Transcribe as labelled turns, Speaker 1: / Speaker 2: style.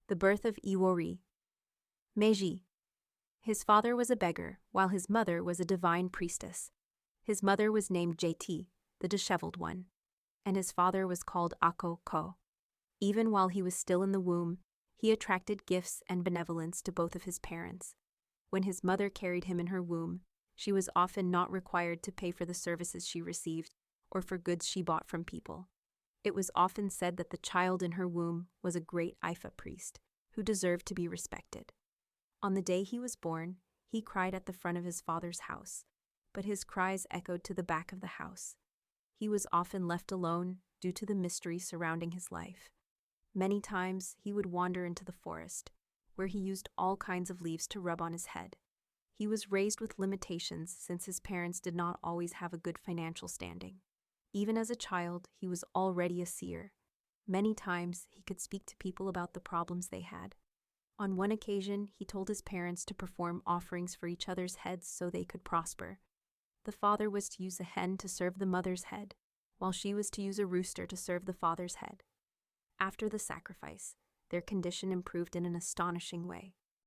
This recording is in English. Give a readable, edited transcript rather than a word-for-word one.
Speaker 1: The birth of Ìwòrì. Meyi. His father was a beggar, while his mother was a divine priestess. His mother was named JT, the disheveled one, and his father was called Akọ-Òkò. Even while he was still in the womb, he attracted gifts and benevolence to both of his parents. When his mother carried him in her womb, she was often not required to pay for the services she received or for goods she bought from people. It was often said that the child in her womb was a great Ifa priest who deserved to be respected. On the day he was born, he cried at the front of his father's house, but his cries echoed to the back of the house. He was often left alone due to the mystery surrounding his life. Many times he would wander into the forest, where he used all kinds of leaves to rub on his head. He was raised with limitations since his parents did not always have a good financial standing. Even as a child, he was already a seer. Many times he could speak to people about the problems they had. On one occasion, he told his parents to perform offerings for each other's heads so they could prosper. The father was to use a hen to serve the mother's head, while she was to use a rooster to serve the father's head. After the sacrifice, their condition improved in an astonishing way.